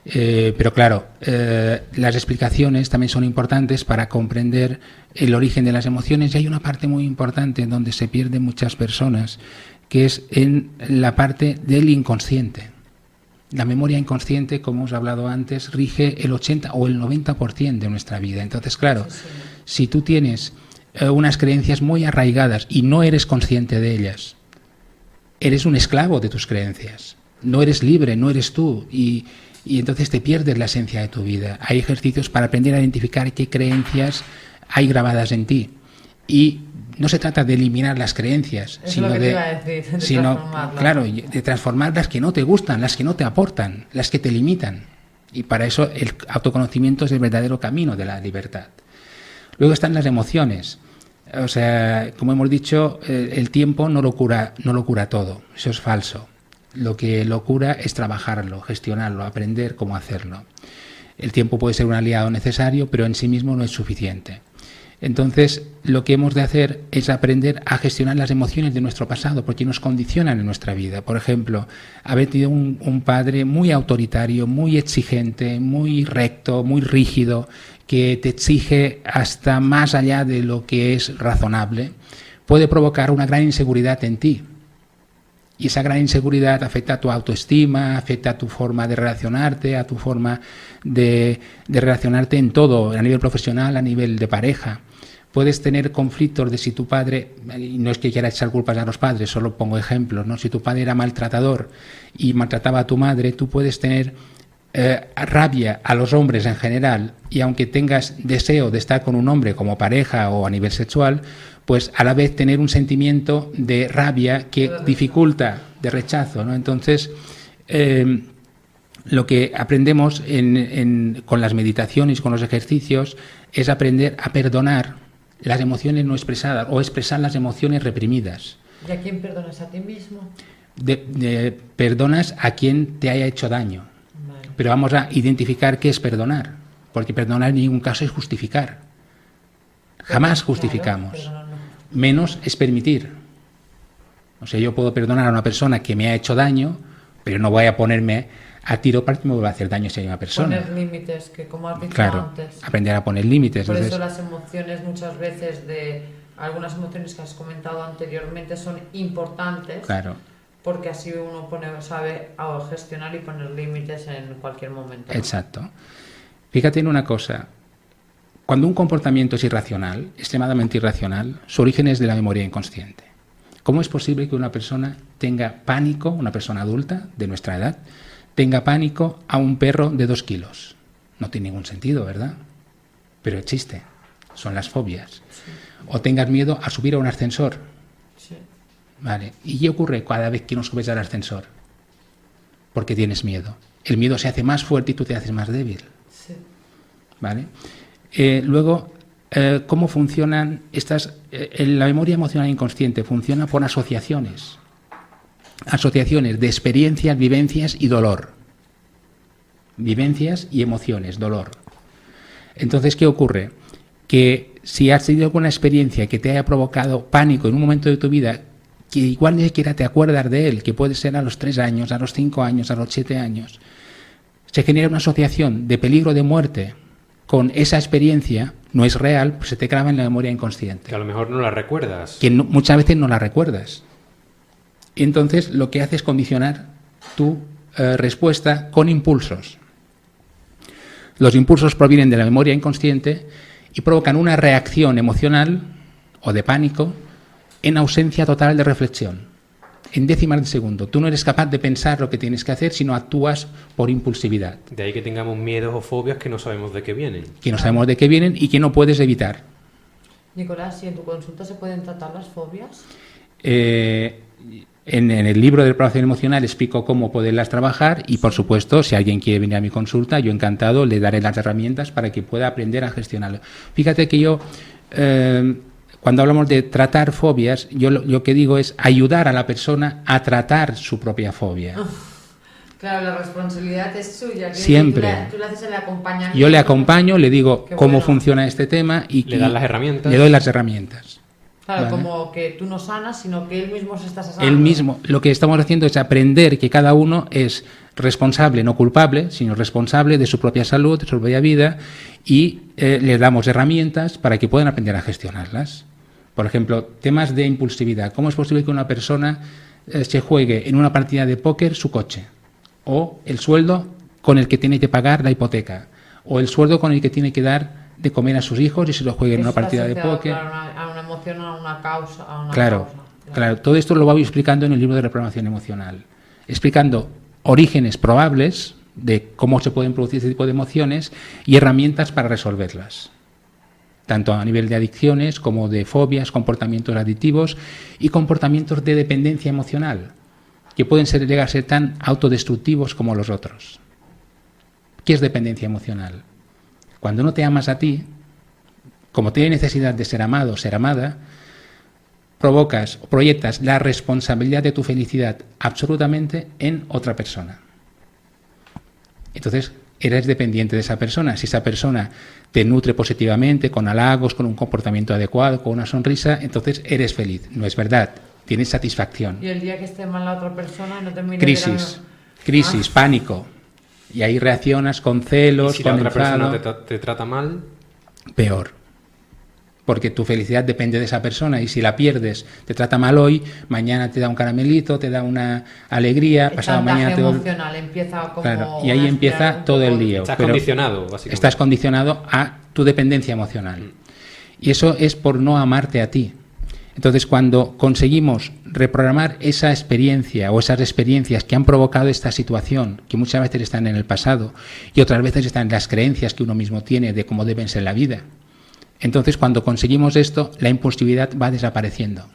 Pero claro, las explicaciones también son importantes para comprender el origen de las emociones, y hay una parte muy importante en donde se pierden muchas personas, que es en la parte del inconsciente. La memoria inconsciente, como hemos hablado antes, rige el 80 o el 90% de nuestra vida. Entonces, claro, si tú tienes unas creencias muy arraigadas y no eres consciente de ellas, eres un esclavo de tus creencias. No eres libre, no eres tú, y entonces te pierdes la esencia de tu vida. Hay ejercicios para aprender a identificar qué creencias hay grabadas en ti. Y no se trata de eliminar las creencias, sino de transformar las que no te gustan, las que no te aportan, las que te limitan. Y para eso el autoconocimiento es el verdadero camino de la libertad. Luego están las emociones. O sea, como hemos dicho, el tiempo no lo cura todo. Eso es falso. Lo que lo cura es trabajarlo, gestionarlo, aprender cómo hacerlo. El tiempo puede ser un aliado necesario, pero en sí mismo no es suficiente. Entonces, lo que hemos de hacer es aprender a gestionar las emociones de nuestro pasado, porque nos condicionan en nuestra vida. Por ejemplo, haber tenido un padre muy autoritario, muy exigente, muy recto, muy rígido, que te exige hasta más allá de lo que es razonable, puede provocar una gran inseguridad en ti. Y esa gran inseguridad afecta a tu autoestima, afecta a tu forma de relacionarte, a tu forma de relacionarte en todo, a nivel profesional, a nivel de pareja. Puedes tener conflictos de si tu padre, y no es que quiera echar culpas a los padres, solo pongo ejemplos, ¿no? Si tu padre era maltratador y maltrataba a tu madre, tú puedes tener rabia a los hombres en general, y aunque tengas deseo de estar con un hombre como pareja o a nivel sexual, pues a la vez tener un sentimiento de rabia que dificulta, de rechazo, ¿no? Entonces, lo que aprendemos con las meditaciones, con los ejercicios, es aprender a perdonar las emociones no expresadas o expresar las emociones reprimidas. ¿Y a quién perdonas? ¿A ti mismo? Perdonas a quien te haya hecho daño. Vale. Pero vamos a identificar qué es perdonar, porque perdonar en ningún caso es justificar. Jamás justificamos. Claro, menos es permitir. O sea, yo puedo perdonar a una persona que me ha hecho daño, pero no voy a ponerme a tiro para que me va a hacer daño a esa persona. Poner límites, que como has dicho antes. Aprender a poner límites. Por eso las emociones muchas veces, algunas emociones que has comentado anteriormente, son importantes. Claro. Porque así uno sabe gestionar y poner límites en cualquier momento. Exacto. Fíjate en una cosa. Cuando un comportamiento es irracional, extremadamente irracional, su origen es de la memoria inconsciente. ¿Cómo es posible que una persona tenga pánico, una persona adulta de nuestra edad, tenga pánico a un perro de 2 kilos? No tiene ningún sentido, ¿verdad? Pero existe. Son las fobias. Sí. O tengas miedo a subir a un ascensor. Sí. Vale. ¿Y qué ocurre cada vez que no subes al ascensor? Porque tienes miedo. El miedo se hace más fuerte y tú te haces más débil. Sí. ¿Vale? Luego, ¿cómo funcionan estas? La memoria emocional inconsciente funciona por asociaciones. Asociaciones de experiencias, vivencias y dolor. Vivencias y emociones, dolor. Entonces, ¿qué ocurre? Que si has tenido alguna experiencia que te haya provocado pánico en un momento de tu vida, que igual ni siquiera te acuerdas de él, que puede ser a los 3 años, a los 5 años, a los 7 años, se genera una asociación de peligro de muerte con esa experiencia, no es real, pues se te graba en la memoria inconsciente. Que a lo mejor no la recuerdas. Que muchas veces no la recuerdas. Y entonces lo que hace es condicionar tu respuesta con impulsos. Los impulsos provienen de la memoria inconsciente y provocan una reacción emocional o de pánico en ausencia total de reflexión. En décimas de segundo. Tú no eres capaz de pensar lo que tienes que hacer, sino actúas por impulsividad. De ahí que tengamos miedos o fobias que no sabemos de qué vienen. Que no sabemos de qué vienen y que no puedes evitar. Nicolás, ¿y en tu consulta se pueden tratar las fobias? En el libro de Preparación Emocional explico cómo poderlas trabajar y, por supuesto, si alguien quiere venir a mi consulta, yo encantado le daré las herramientas para que pueda aprender a gestionarlo. Fíjate que yo, cuando hablamos de tratar fobias, yo lo que digo es ayudar a la persona a tratar su propia fobia. Claro, la responsabilidad es suya. Siempre. Tú le haces el acompañamiento. Yo le acompaño, le digo cómo funciona este tema y le das las herramientas. Le doy las herramientas. Claro, ¿vale? Como que tú no sanas, sino que él mismo se está sanando. Él mismo. Lo que estamos haciendo es aprender que cada uno es responsable, no culpable, sino responsable de su propia salud, de su propia vida, y le damos herramientas para que puedan aprender a gestionarlas. Por ejemplo, temas de impulsividad. ¿Cómo es posible que una persona se juegue en una partida de póker su coche? O el sueldo con el que tiene que pagar la hipoteca, o el sueldo con el que tiene que dar de comer a sus hijos y se lo juegue en una partida de póker. Claro, a una emoción, a una causa. Claro, todo esto lo voy explicando en el libro de reprogramación emocional, explicando orígenes probables de cómo se pueden producir este tipo de emociones y herramientas para resolverlas, tanto a nivel de adicciones como de fobias, comportamientos adictivos y comportamientos de dependencia emocional, que pueden llegar a ser tan autodestructivos como los otros. ¿Qué es dependencia emocional? Cuando no te amas a ti, como tienes necesidad de ser amado o ser amada, provocas o proyectas la responsabilidad de tu felicidad absolutamente en otra persona. Entonces, eres dependiente de esa persona. Si esa persona te nutre positivamente, con halagos, con un comportamiento adecuado, con una sonrisa, entonces eres feliz. No es verdad. Tienes satisfacción. Y el día que esté mal la otra persona no te mira. Crisis, pánico. Y ahí reaccionas con celos, ¿Y si con la otra enfado. persona te trata mal? Peor. Porque tu felicidad depende de esa persona y si la pierdes, te trata mal hoy, mañana te da un caramelito, te da una alegría, el pasado mañana te emocional empieza como claro, y ahí empieza todo el lío. Estás condicionado, básicamente. Estás condicionado a tu dependencia emocional. Y eso es por no amarte a ti. Entonces, cuando conseguimos reprogramar esa experiencia o esas experiencias que han provocado esta situación, que muchas veces están en el pasado y otras veces están en las creencias que uno mismo tiene de cómo deben ser la vida, entonces cuando conseguimos esto, la impulsividad va desapareciendo.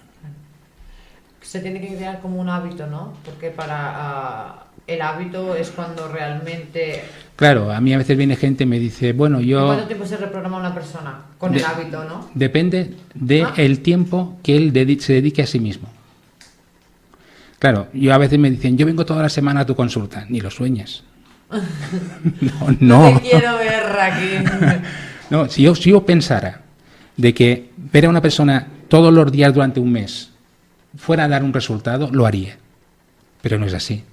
Se tiene que crear como un hábito, ¿no? Porque para el hábito es cuando realmente... Claro, a mí a veces viene gente y me dice, bueno, yo... ¿Cuánto tiempo se reprograma una persona con el hábito, no? Depende del tiempo que él se dedique a sí mismo. Claro, yo a veces me dicen, yo vengo toda la semana a tu consulta, ni lo sueñes. No. No te quiero ver aquí. No, si yo pensara de que ver a una persona todos los días durante un mes fuera a dar un resultado, lo haría. Pero no es así.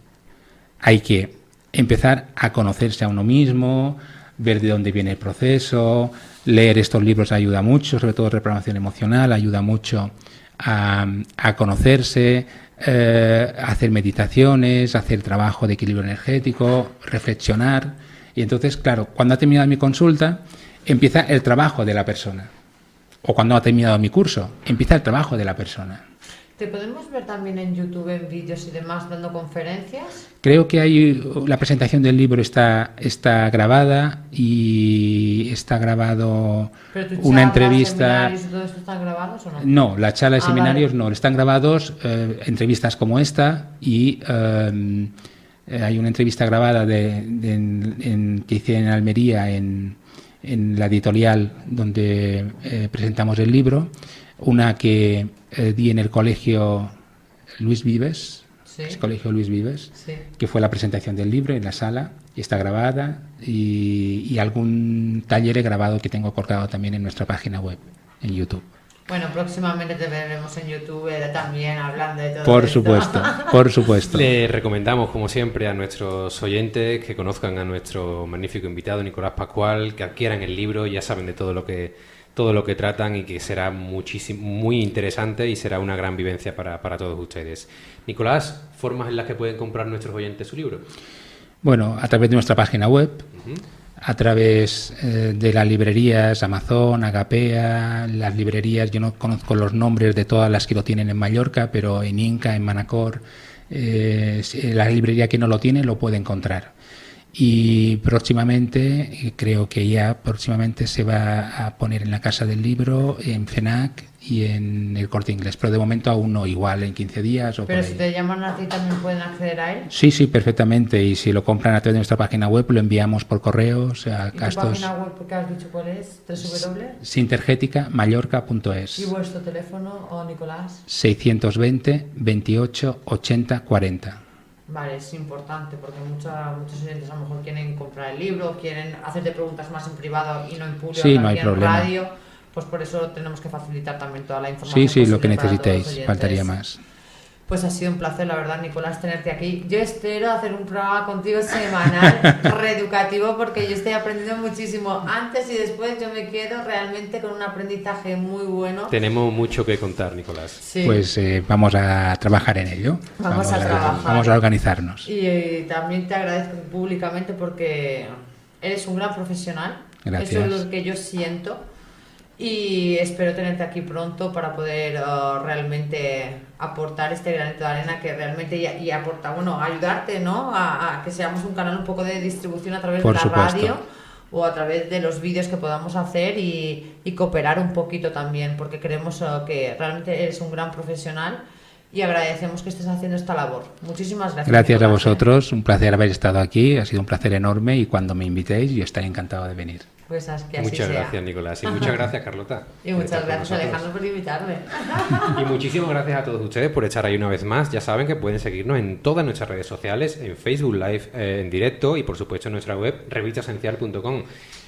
Hay que empezar a conocerse a uno mismo, ver de dónde viene el proceso, leer estos libros ayuda mucho, sobre todo reprogramación emocional, ayuda mucho a conocerse, hacer meditaciones, hacer trabajo de equilibrio energético, reflexionar. Y entonces, claro, cuando ha terminado mi consulta, empieza el trabajo de la persona. O cuando ha terminado mi curso, empieza el trabajo de la persona. ¿Te podemos ver también en YouTube, en vídeos y demás, dando conferencias? Creo que la presentación del libro está grabada y está grabado una entrevista. ¿Seminarios y todo esto están grabados o no? No, la charla de seminarios vale. no, están grabados, entrevistas como esta y hay una entrevista grabada que hice en Almería en la editorial donde presentamos el libro, una que di en el colegio Luis Vives, sí. El colegio Luis Vives, sí. Que fue la presentación del libro en la sala, y está grabada, y algún taller he grabado que tengo colgado también en nuestra página web, en YouTube. Bueno, próximamente te veremos en YouTube también hablando de todo Por esto. Por supuesto. Le recomendamos, como siempre, a nuestros oyentes que conozcan a nuestro magnífico invitado, Nicolás Pascual, que adquieran el libro, ya saben de todo lo que tratan y que será muy interesante y será una gran vivencia para todos ustedes. Nicolás, ¿formas en las que pueden comprar nuestros oyentes su libro? Bueno, a través de nuestra página web, a través de las librerías Amazon, Agapea, las librerías, yo no conozco los nombres de todas las que lo tienen en Mallorca, pero en Inca, en Manacor, la librería que no lo tiene lo puede encontrar. Y próximamente, creo que ya próximamente se va a poner en la Casa del Libro, en FENAC y en el Corte Inglés, pero de momento aún no, igual en 15 días o pero por si ahí. te llaman a ti también pueden acceder a él. Sí, perfectamente, y si lo compran a través de nuestra página web lo enviamos por correo, o sea, ¿Y gastos. tu página web que has dicho cuál es? ¿www? Sintergetica-mallorca.es. ¿Y vuestro teléfono, Nicolás? 620 28 80 40. Vale, es importante porque muchos oyentes a lo mejor quieren comprar el libro, quieren hacerte preguntas más en privado y no en público, Sí, no hay en problema. Radio, pues por eso tenemos que facilitar también toda la información. Sí, lo que posible para todos los necesitéis, oyentes. faltaría más. Pues ha sido un placer, la verdad, Nicolás, tenerte aquí. Yo espero hacer un programa contigo semanal, reeducativo, porque yo estoy aprendiendo muchísimo. Antes y después yo me quedo realmente con un aprendizaje muy bueno. Tenemos mucho que contar, Nicolás. Sí. Pues vamos a trabajar en ello. Vamos a trabajar. Vamos a organizarnos. Y también te agradezco públicamente porque eres un gran profesional. Gracias. Eso es lo que yo siento. Y espero tenerte aquí pronto para poder realmente aportar este granito de arena que realmente y aportar, bueno, ayudarte, ¿no? A que seamos un canal un poco de distribución a través Por de la supuesto. radio o a través de los vídeos que podamos hacer y cooperar un poquito también, porque creemos que realmente eres un gran profesional y agradecemos que estés haciendo esta labor. Muchísimas gracias. Gracias a Nicolás, vosotros, un placer haber estado aquí, ha sido un placer enorme y cuando me invitéis yo estaré encantado de venir. Pues que así Muchas sea. gracias, Nicolás, y muchas gracias, Carlota. Y por muchas estar con gracias, nosotros. Alejandro, por invitarme. Y muchísimas gracias a todos ustedes por estar ahí una vez más. Ya saben que pueden seguirnos en todas nuestras redes sociales, en Facebook Live en directo y por supuesto en nuestra web revistaesencial.com.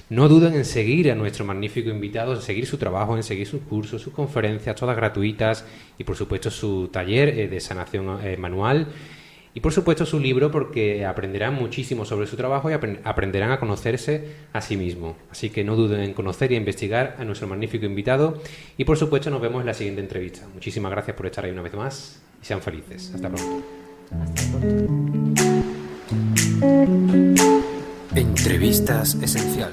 No duden en seguir a nuestro magnífico invitado, en seguir su trabajo, en seguir sus cursos, sus conferencias, todas gratuitas y por supuesto su taller de sanación manual. Y por supuesto su libro, porque aprenderán muchísimo sobre su trabajo y aprenderán a conocerse a sí mismo. Así que no duden en conocer y investigar a nuestro magnífico invitado. Y por supuesto nos vemos en la siguiente entrevista. Muchísimas gracias por estar ahí una vez más y sean felices. Hasta pronto. Hasta pronto. Entrevistas Esencial.